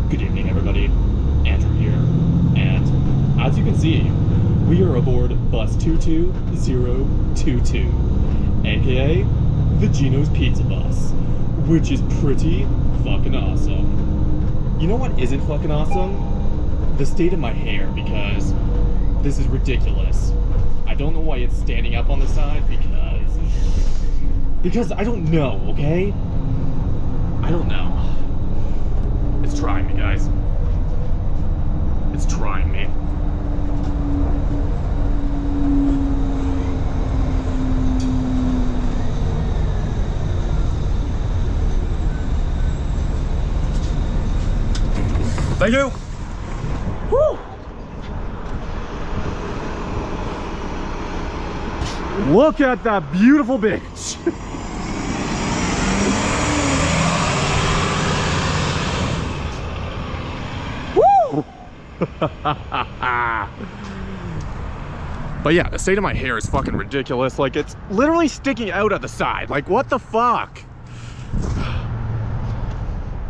Good evening, everybody. Andrew here, and as you can see, we are aboard bus 22022, aka the Gino's Pizza Bus, which is pretty fucking awesome. You know what isn't fucking awesome? The state of my hair, because this is ridiculous. I don't know why it's standing up on the side, because I don't know, okay? I don't know. It's trying me, guys. It's trying me. Thank you. Woo! Look at that beautiful bitch. Woo! But yeah, the state of my hair is fucking ridiculous. Like, it's literally sticking out at the side. Like, what the fuck?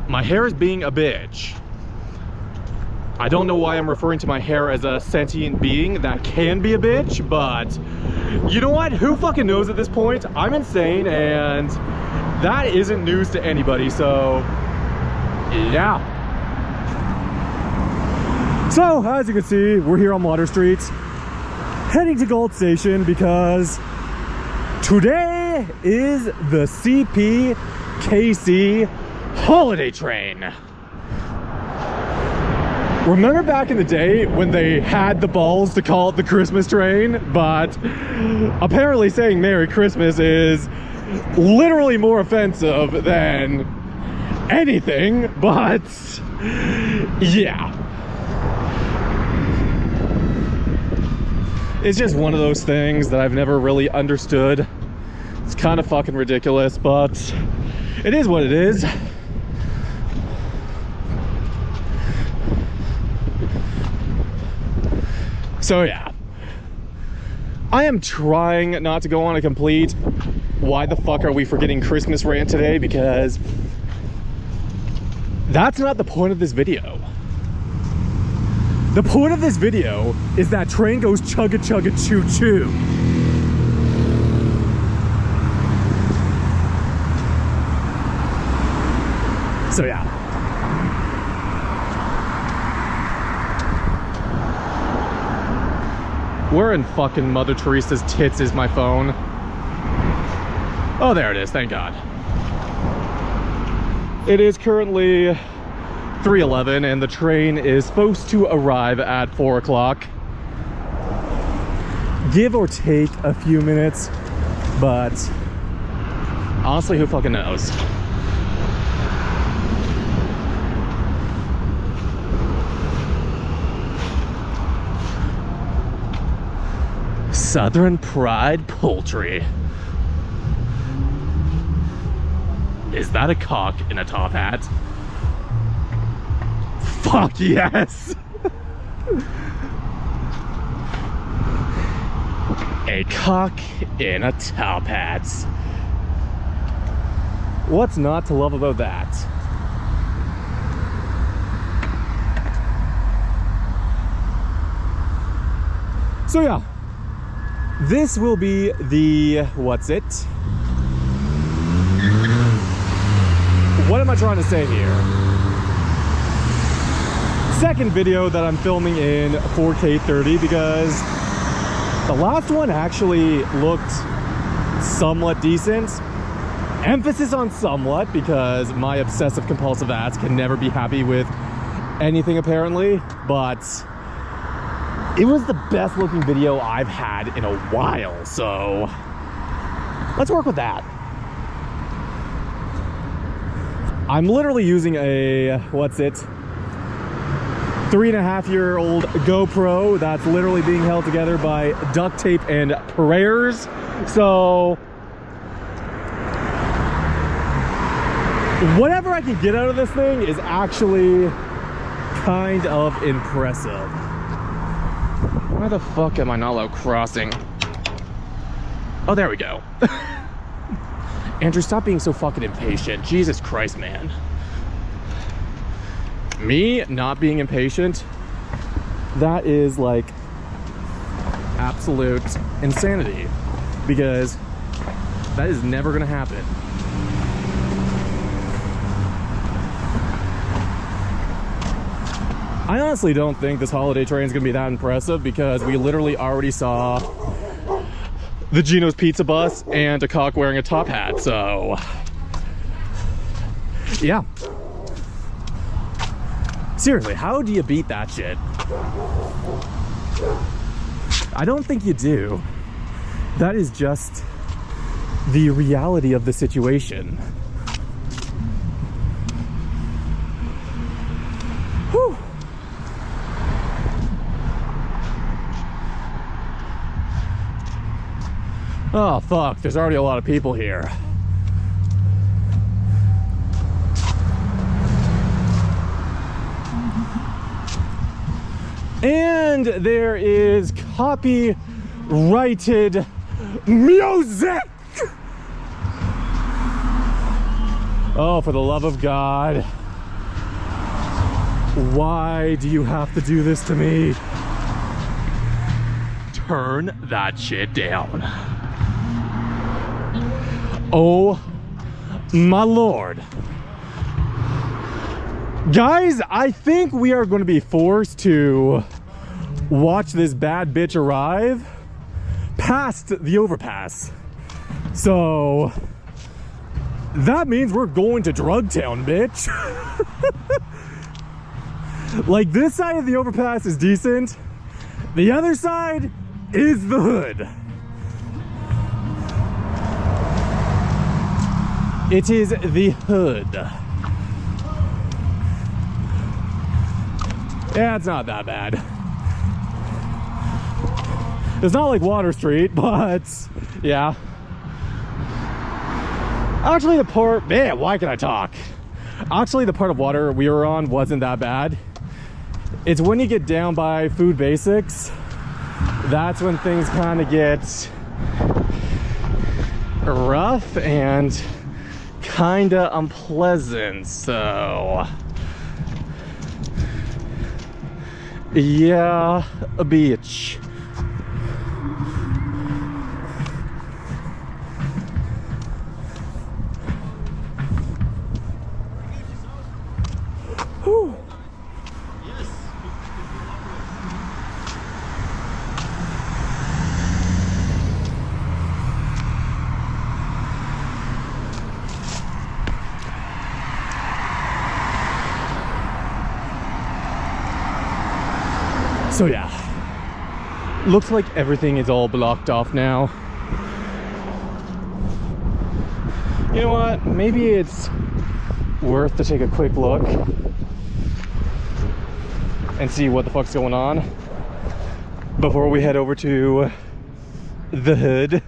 My hair is being a bitch. I don't know why I'm referring to my hair as a sentient being that can be a bitch, but you know what? Who fucking knows at this point? I'm insane, and that isn't news to anybody, so yeah. So, as you can see, we're here on Water Street, heading to Gold Station because today is the CPKC holiday train. Remember back in the day when they had the balls to call it the Christmas train, but apparently saying Merry Christmas is literally more offensive than anything, but yeah. It's just one of those things that I've never really understood. It's kind of fucking ridiculous, but it is what it is. So yeah, I am trying not to go on a complete why the fuck are we forgetting Christmas rant today, because that's not the point of this video. The point of this video is that train goes chugga chugga choo choo. So yeah. Where in fucking Mother Teresa's tits is my phone? Oh, there it is, thank God. It is currently 3:11 and the train is supposed to arrive at 4 o'clock. Give or take a few minutes, but honestly, who fucking knows? Southern Pride Poultry. Is that a cock in a top hat? Fuck yes! A cock in a top hat. What's not to love about that? So yeah. This will be the, what's it? What am I trying to say here? Second video that I'm filming in 4K 30, because the last one actually looked somewhat decent. Emphasis on somewhat, because my obsessive compulsive ass can never be happy with anything apparently, but it was the best looking video I've had in a while, so let's work with that. I'm literally using a, what's it, 3.5-year-old GoPro that's literally being held together by duct tape and prayers. So whatever I can get out of this thing is actually kind of impressive. Why the fuck am I not allowed crossing? Oh, there we go. Andrew, stop being so fucking impatient. Jesus Christ, man. Me not being impatient, that is like absolute insanity, because that is never gonna happen. I honestly don't think this holiday train is gonna be that impressive, because we literally already saw the Gino's Pizza Bus and a cock wearing a top hat, so yeah. Seriously, how do you beat that shit? I don't think you do. That is just the reality of the situation. Whew. Oh, fuck. There's already a lot of people here. And there is copyrighted music. Oh, for the love of God. Why do you have to do this to me? Turn that shit down. Oh my Lord. Guys, I think we are going to be forced to watch this bad bitch arrive past the overpass. So that means we're going to Drug Town, bitch. Like, this side of the overpass is decent. The other side is the hood. It is the hood. Yeah, it's not that bad. It's not like Water Street, but yeah. Actually, the part, man, why can I talk? Actually, the part of water we were on wasn't that bad. It's when you get down by Food Basics, that's when things kind of get rough and kind of unpleasant, so yeah, a bitch. Whew. So yeah, looks like everything is all blocked off now. You know what? Maybe it's worth to take a quick look and see what the fuck's going on before we head over to the hood.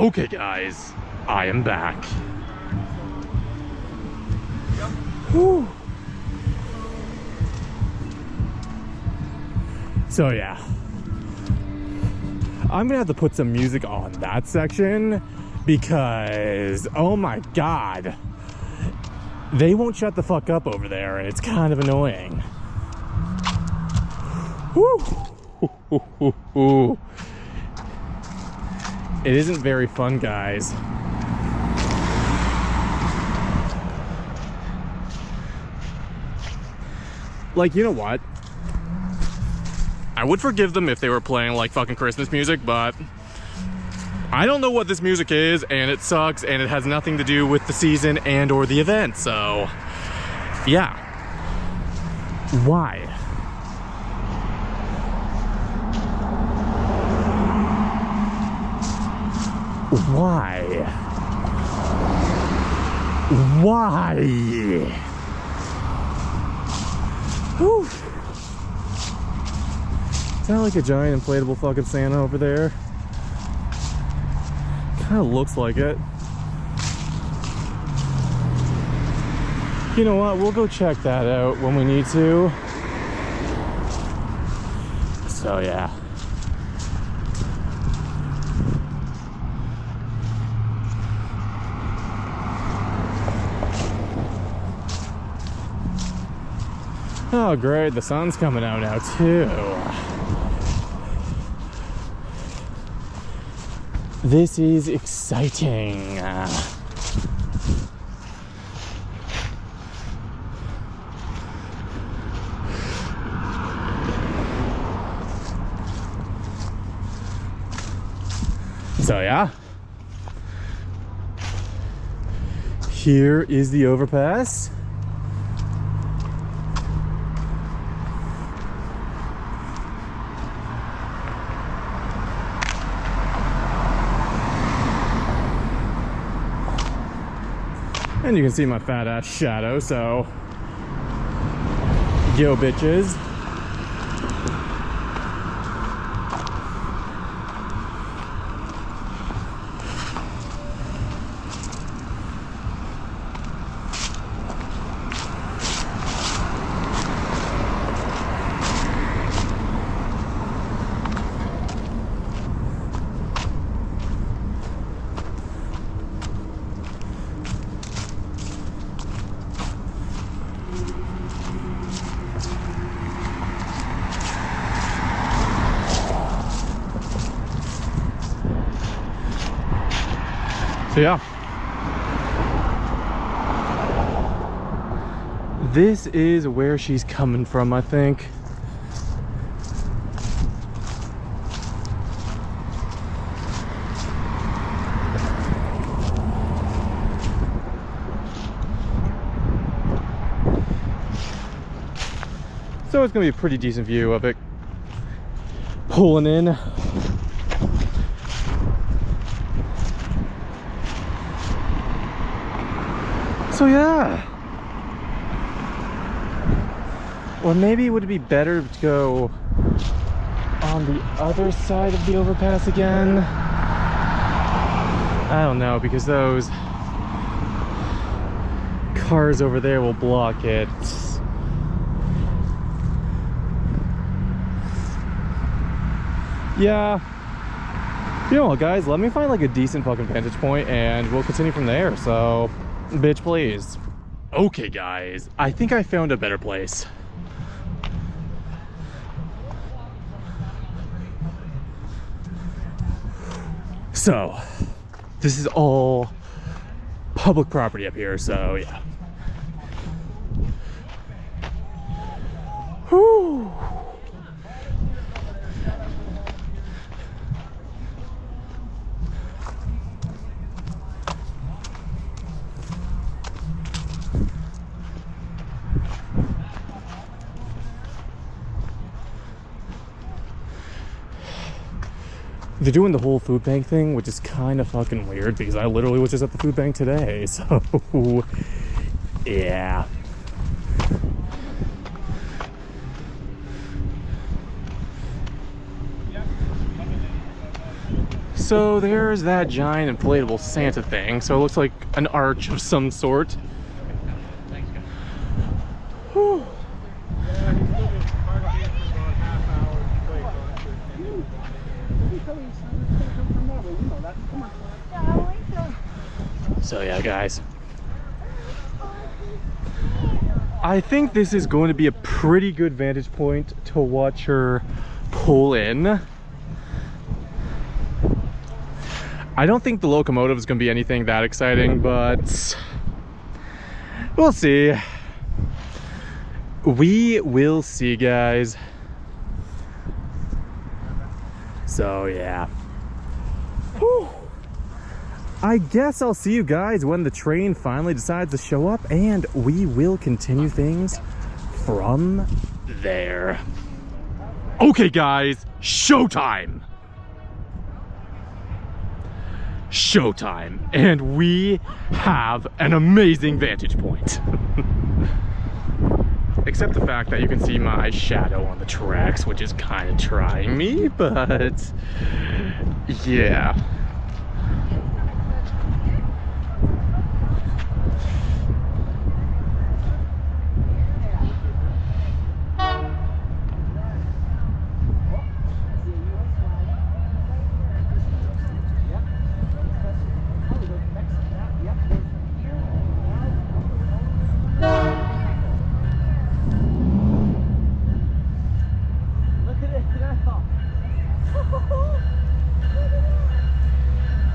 Okay guys, I am back. Whew. So yeah, I'm gonna have to put some music on that section because, oh my god, they won't shut the fuck up over there and it's kind of annoying. Whew. It isn't very fun, guys. Like, you know what? I would forgive them if they were playing like fucking Christmas music, but I don't know what this music is, and it sucks, and it has nothing to do with the season and or the event, so yeah. Why? Why? Why? Whew. Is that like a giant inflatable fucking Santa over there? Kind of looks like it. You know what? We'll go check that out when we need to. So yeah. Oh great, the sun's coming out now too. This is exciting. So yeah, here is the overpass. And you can see my fat ass shadow, so yo bitches. So yeah, this is where she's coming from, I think. So it's gonna be a pretty decent view of it pulling in. So yeah, or maybe would it be better to go on the other side of the overpass again? I don't know, because those cars over there will block it. Yeah, you know what guys, let me find like a decent fucking vantage point and we'll continue from there. So bitch please. Okay guys, I think I found a better place. So this is all public property up here, so yeah. Whew. They're doing the whole food bank thing, which is kind of fucking weird because I literally was just at the food bank today, so yeah. So there's that giant inflatable Santa thing. So it looks like an arch of some sort. Whew. So yeah, guys, I think this is going to be a pretty good vantage point to watch her pull in. I don't think the locomotive is going to be anything that exciting, but we'll see. We will see, guys. So yeah. Whew. I guess I'll see you guys when the train finally decides to show up, and we will continue things from there. Okay, guys, showtime. Showtime. And we have an amazing vantage point. Except the fact that you can see my shadow on the tracks, which is kind of trying me, but yeah.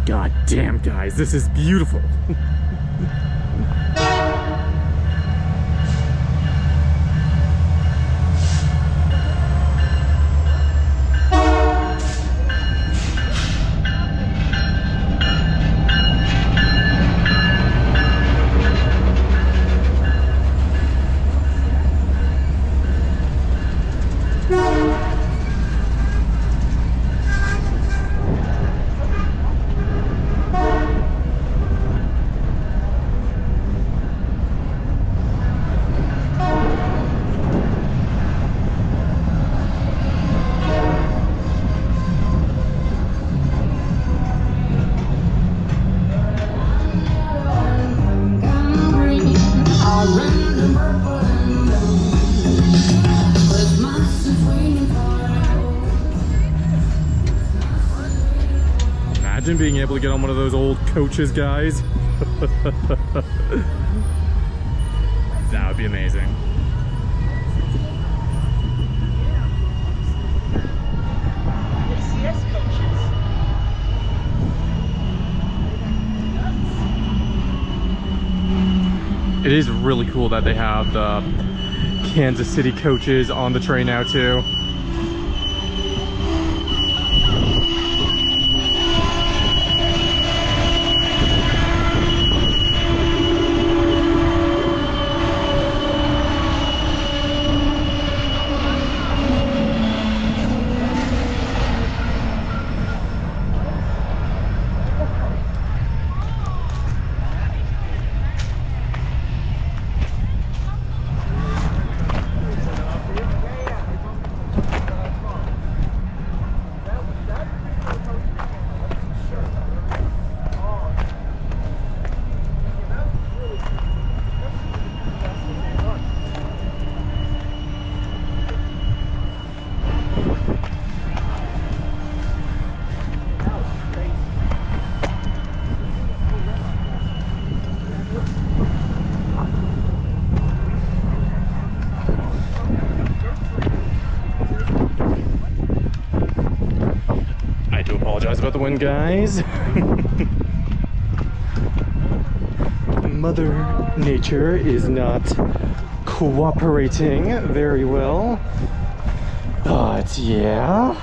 God damn, guys, this is beautiful. Imagine being able to get on one of those old coaches, guys. That would be amazing. It is really cool that they have the Kansas City coaches on the train now too. Apologize about the wind, guys. Mother Nature is not cooperating very well, but yeah.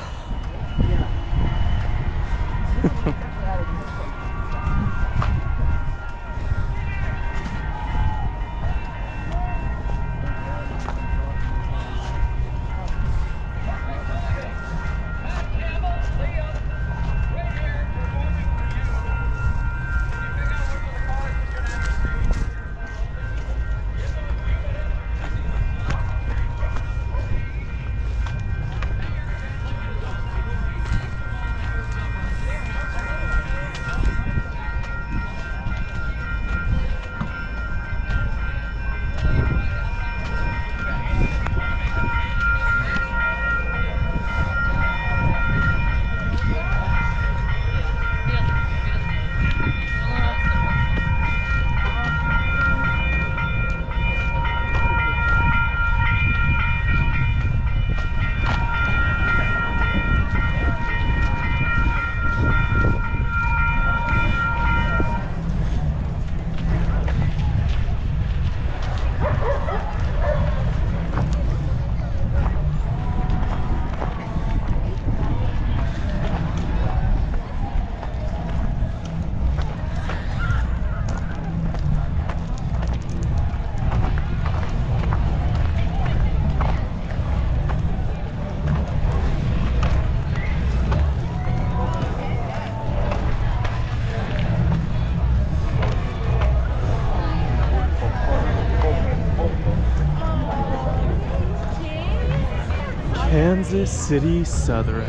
Kansas City Southern.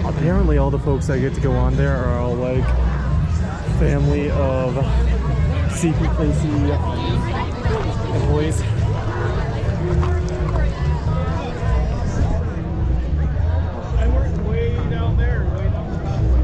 Apparently all the folks that get to go on there are all like family of CPKC employees. I worked way down there, way down the pathway.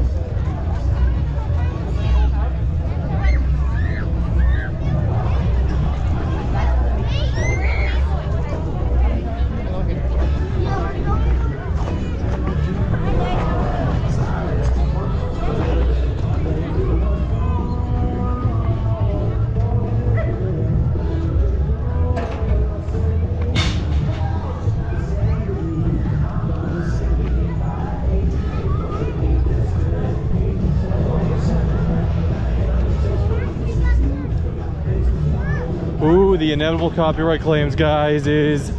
Ooh, the inevitable copyright claims, guys, this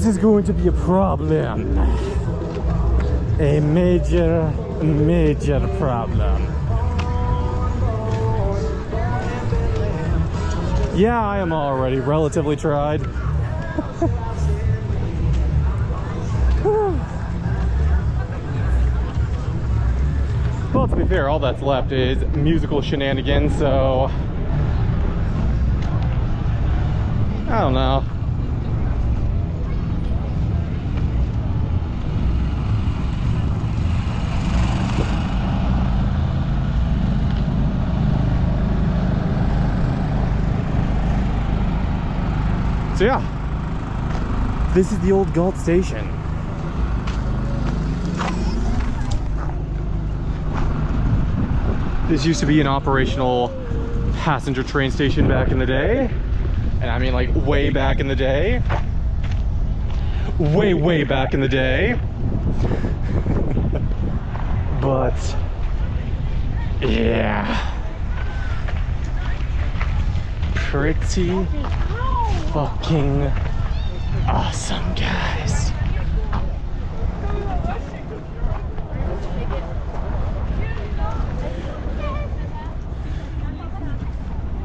is going to be a problem. A major problem. Yeah, I am already relatively tried. Well, to be fair, all that's left is musical shenanigans, so I don't know. So yeah, this is the old Galt station. This used to be an operational passenger train station back in the day. And I mean like way back in the day. Way back in the day. But yeah. Pretty fucking awesome, guys.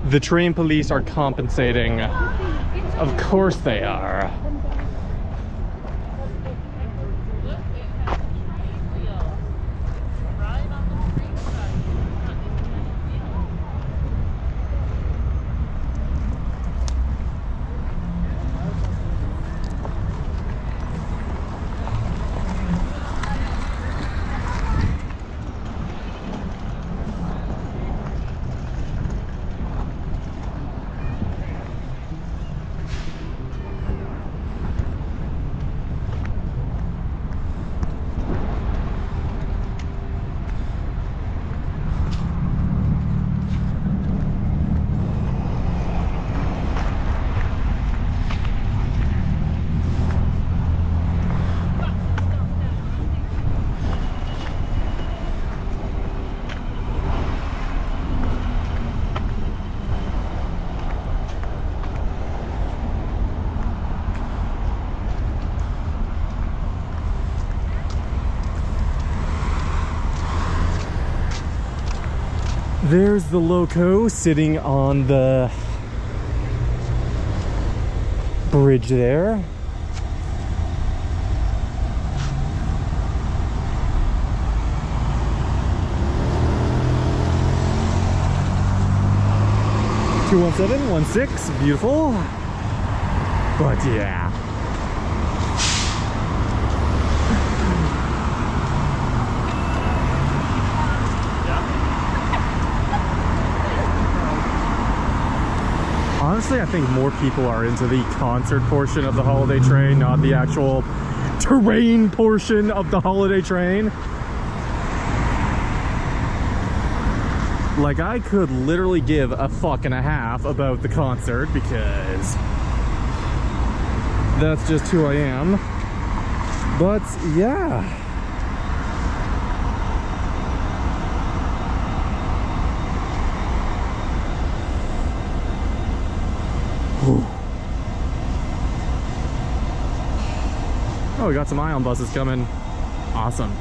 The train police are compensating. Of course they are. There's the loco sitting on the bridge there. (21716), beautiful. But yeah. Honestly, I think more people are into the concert portion of the holiday train, not the actual terrain portion of the holiday train. Like, I could literally give a fuck and a half about the concert because that's just who I am. But yeah. Whew. Oh, we got some Ion buses coming. Awesome.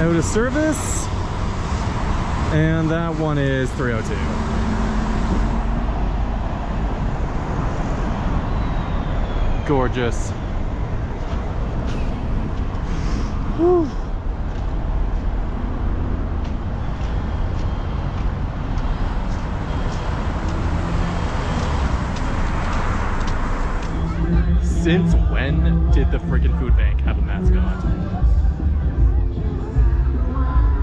Out of service, and that one is 302. Gorgeous. Whew. Since when did the freaking food bank have a mascot?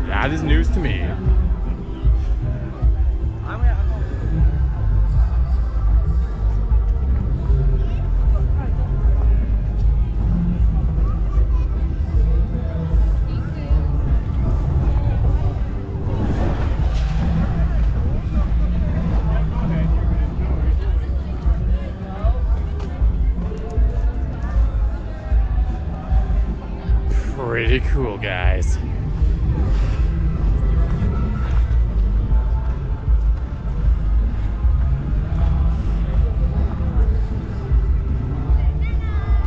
That is news to me. Pretty cool, guys.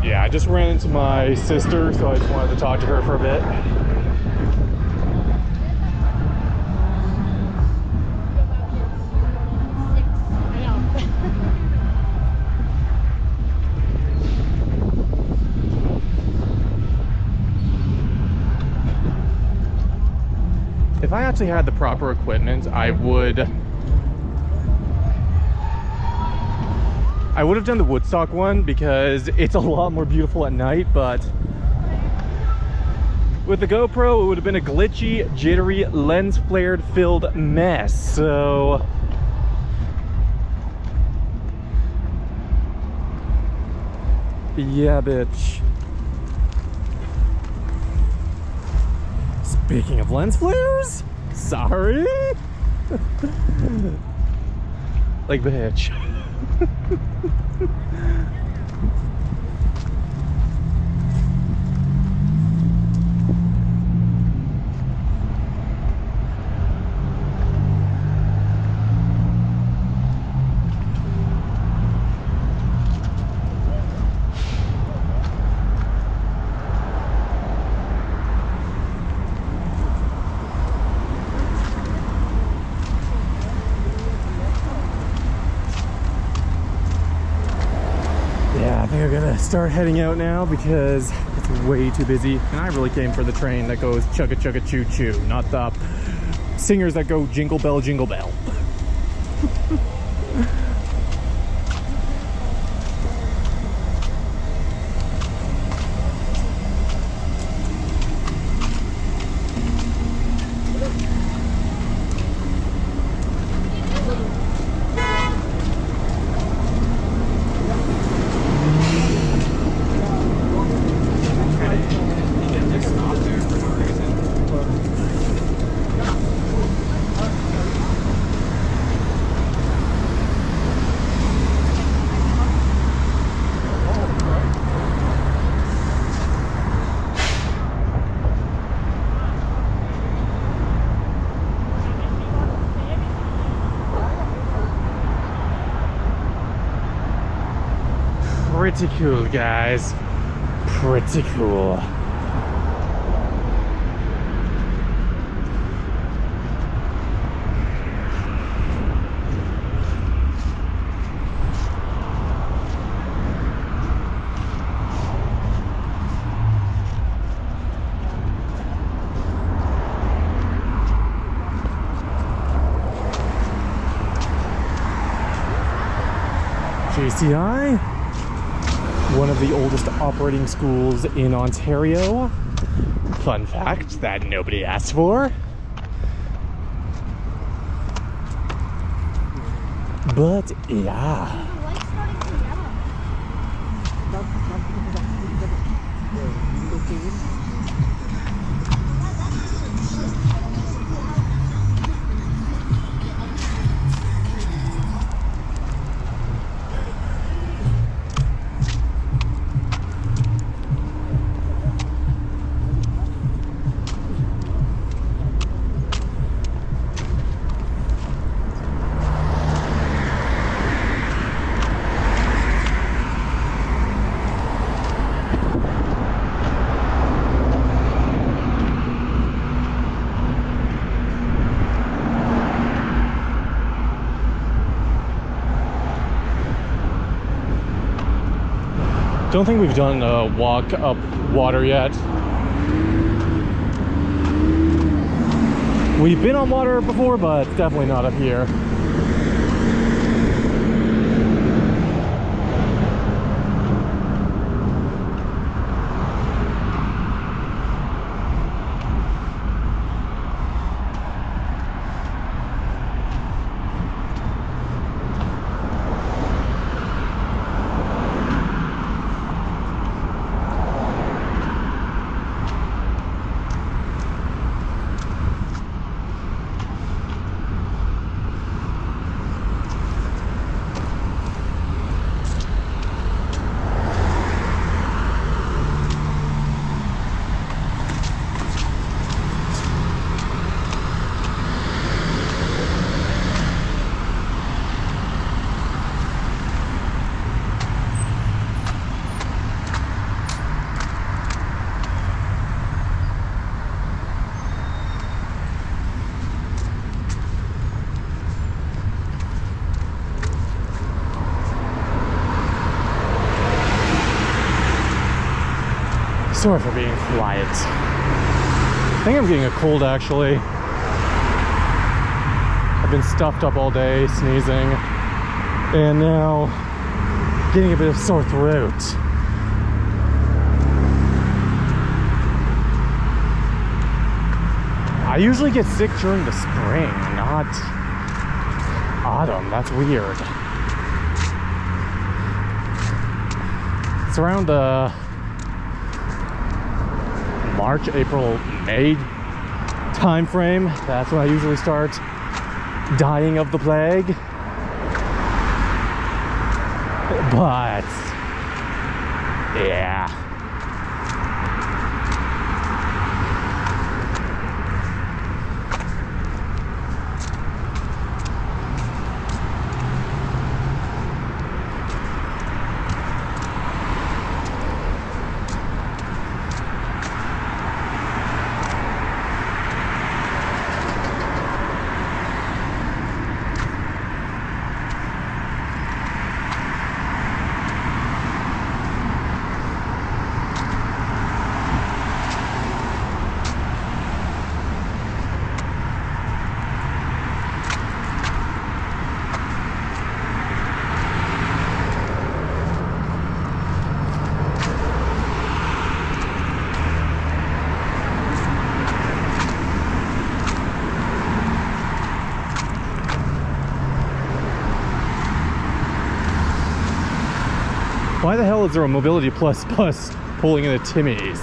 Yeah, I just ran into my sister, so I just wanted to talk to her for a bit. If I actually had the proper equipment, I would have done the Woodstock one because it's a lot more beautiful at night, but with the GoPro, it would have been a glitchy, jittery, lens flared filled mess. So yeah, bitch. Speaking of lens flares, sorry. Like, bitch. Yeah, I think I'm gonna start heading out now because it's way too busy. And I really came for the train that goes chugga chugga choo choo, not the singers that go jingle bell jingle bell. Pretty cool, guys. Pretty cool. JCI, one of the oldest operating schools in Ontario. Fun fact that nobody asked for. But yeah. Don't think we've done a walk up water yet. We've been on water before, but definitely not up here. Sorry for being quiet. I think I'm getting a cold actually. I've been stuffed up all day, sneezing, and now getting a bit of sore throat. I usually get sick during the spring, not autumn. That's weird. It's around the March, April, May time frame. That's when I usually start dying of the plague. But yeah. Why the hell is there a Mobility Plus bus pulling into Timmy's?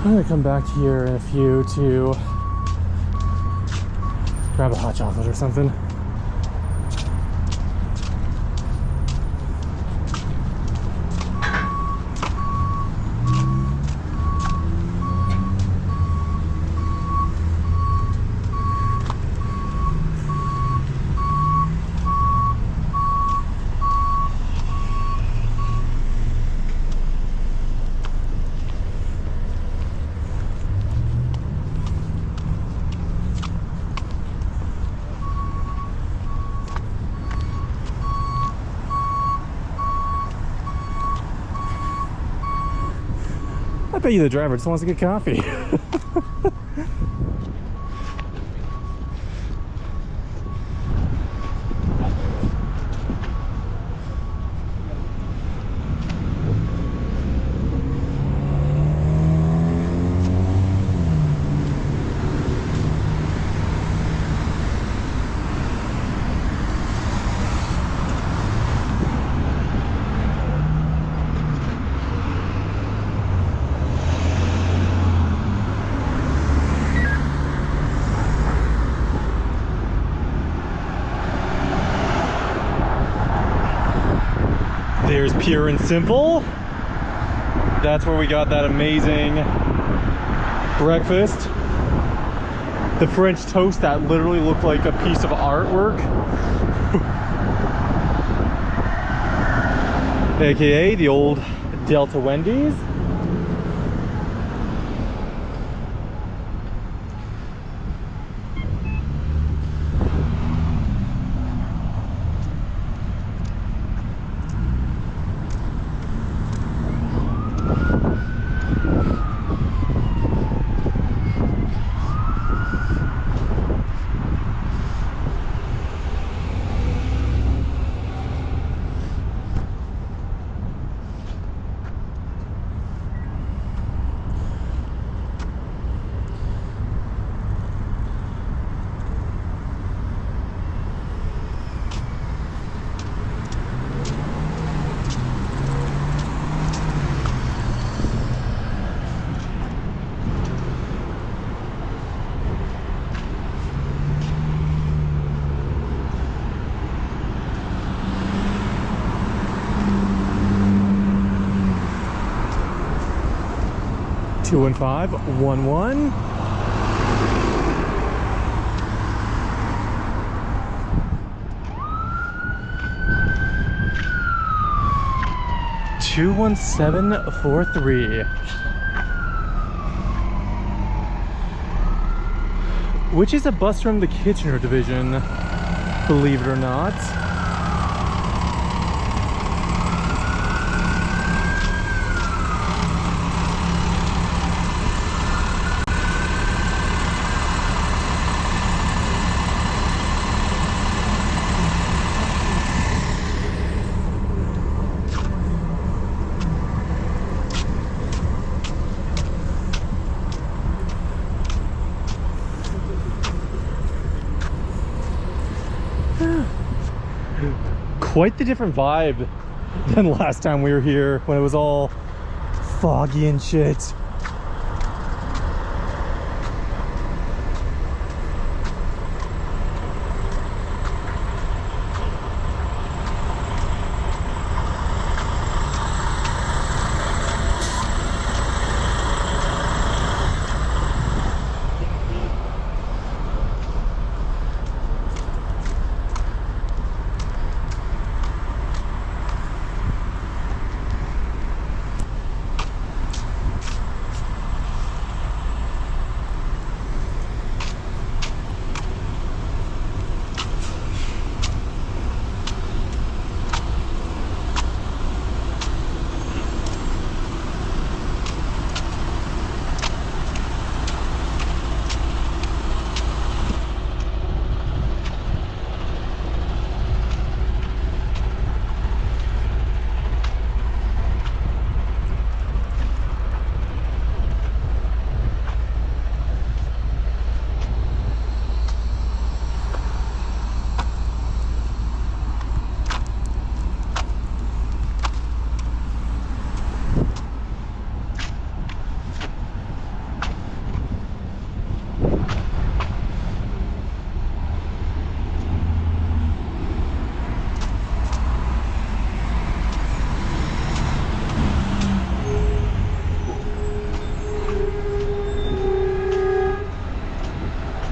I'm gonna come back here in a few to grab a hot chocolate or something. bet you the driver just wants to get coffee. There's Pure and Simple. That's where we got that amazing breakfast. The French toast that literally looked like a piece of artwork. AKA the old Delta Wendy's. Two and 5, 1 1. Two 1743. Which is a bus from the Kitchener division, believe it or not. Quite the different vibe than last time we were here when it was all foggy and shit.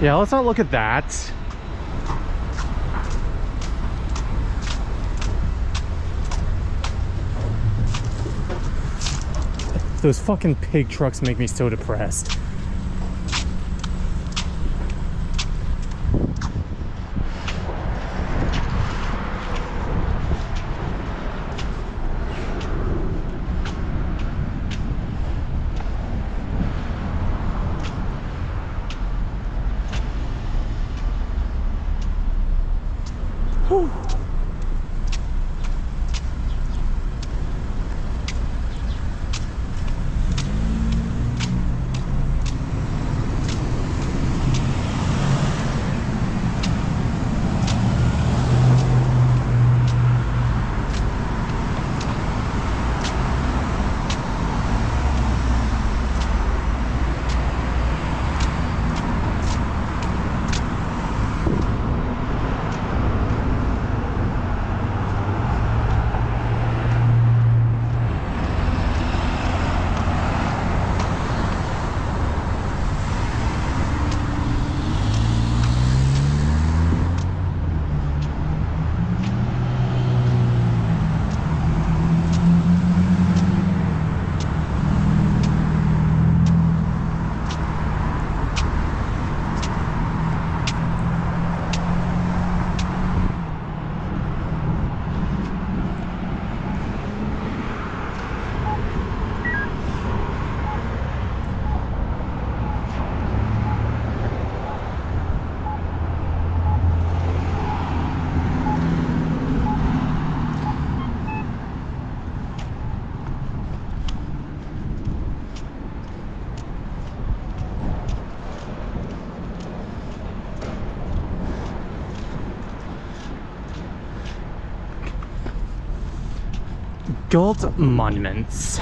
Yeah, let's not look at that. Those fucking pig trucks make me so depressed. Galt Monuments.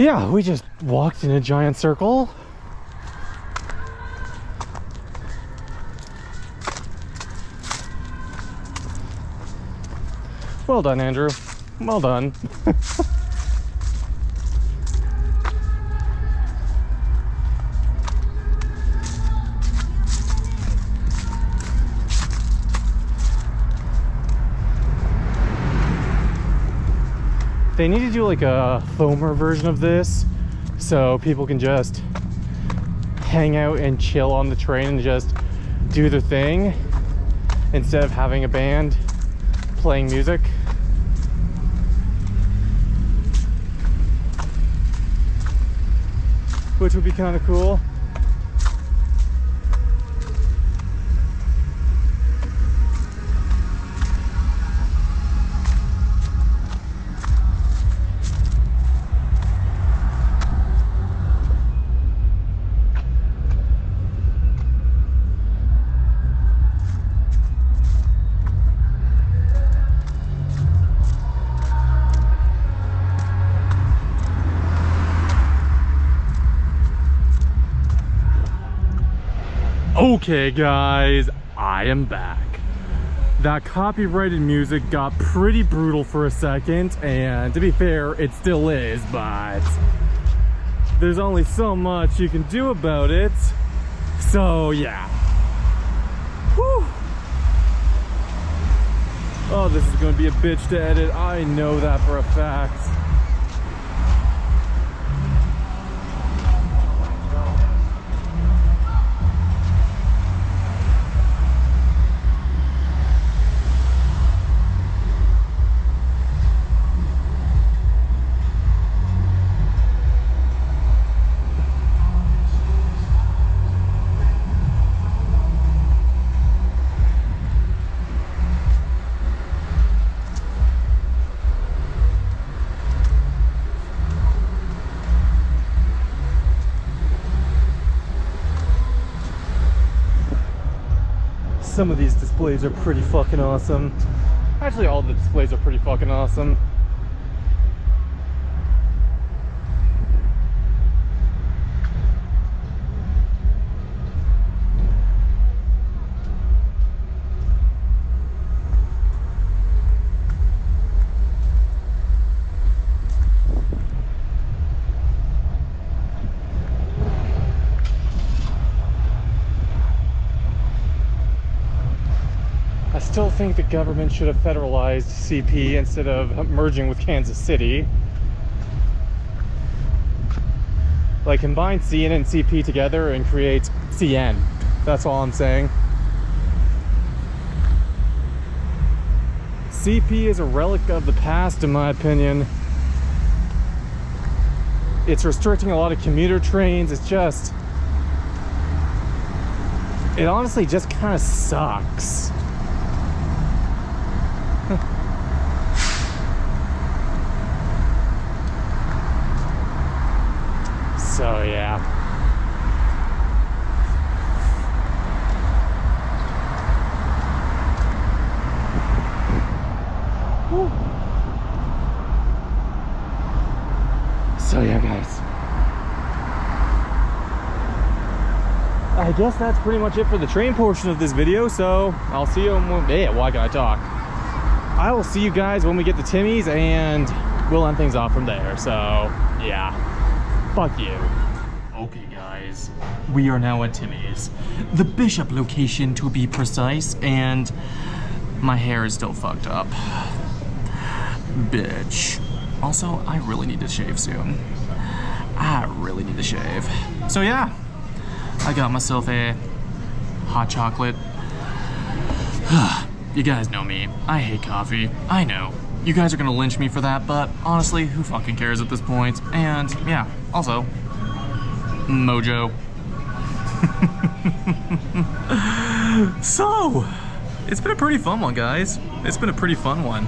Yeah, we just walked in a giant circle. Well done, Andrew. Well done. They need to do like a foamer version of this so people can just hang out and chill on the train and just do their thing instead of having a band playing music. Which would be kind of cool. Okay guys, I am back. That copyrighted music got pretty brutal for a second, and to be fair, it still is, but there's only so much you can do about it. So yeah. Whew. Oh, this is gonna be a bitch to edit. I know that for a fact. Some of these displays are pretty fucking awesome. Actually, all the displays are pretty fucking awesome. I still think the government should have federalized CP instead of merging with Kansas City. Like combine CN and CP together and create CN. That's all I'm saying. CP is a relic of the past, in my opinion. It's restricting a lot of commuter trains. It's just, it honestly just kind of sucks. So yeah. Woo. So yeah, guys. I guess that's pretty much it for the train portion of this video. So I'll see you when yeah, why can I talk? I will see you guys when we get to Timmy's, and we'll end things off from there. So yeah. Fuck you. Okay guys, we are now at Timmy's, the Bishop location to be precise, and my hair is still fucked up. Bitch. Also, I really need to shave soon. I really need to shave. So yeah, I got myself a hot chocolate. You guys know me, I hate coffee, I know. You guys are gonna lynch me for that, but honestly, who fucking cares at this point? And yeah, also, Mojo. So, it's been a pretty fun one, guys. It's been a pretty fun one.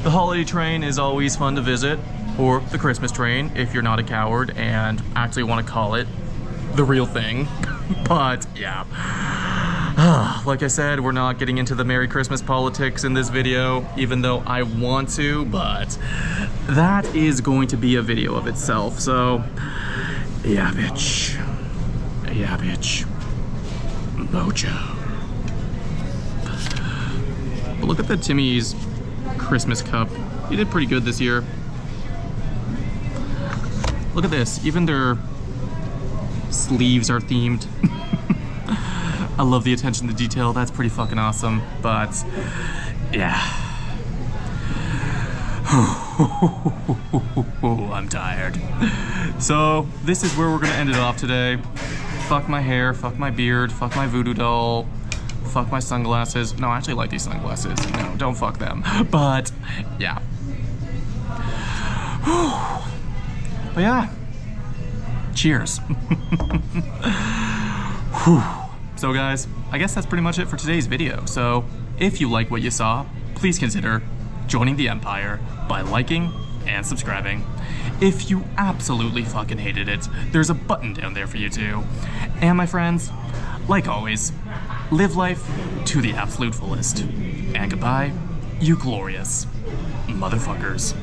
The holiday train is always fun to visit, or the Christmas train, if you're not a coward and actually want to call it the real thing. But yeah. Like I said, we're not getting into the Merry Christmas politics in this video, even though I want to, but that is going to be a video of itself. So, yeah, bitch. Yeah, bitch. Mojo. But look at the Timmy's Christmas cup. He did pretty good this year. Look at this. Even their sleeves are themed. I love the attention to detail. That's pretty fucking awesome. But yeah. I'm tired. So this is where we're gonna end it off today. Fuck my hair, fuck my beard, fuck my voodoo doll, fuck my sunglasses. No, I actually like these sunglasses. No, don't fuck them. But yeah. But yeah. Cheers. So guys, I guess that's pretty much it for today's video. So if you like what you saw, please consider joining the Empire by liking and subscribing. If you absolutely fucking hated it, there's a button down there for you too. And my friends, like always, live life to the absolute fullest. And goodbye, you glorious motherfuckers.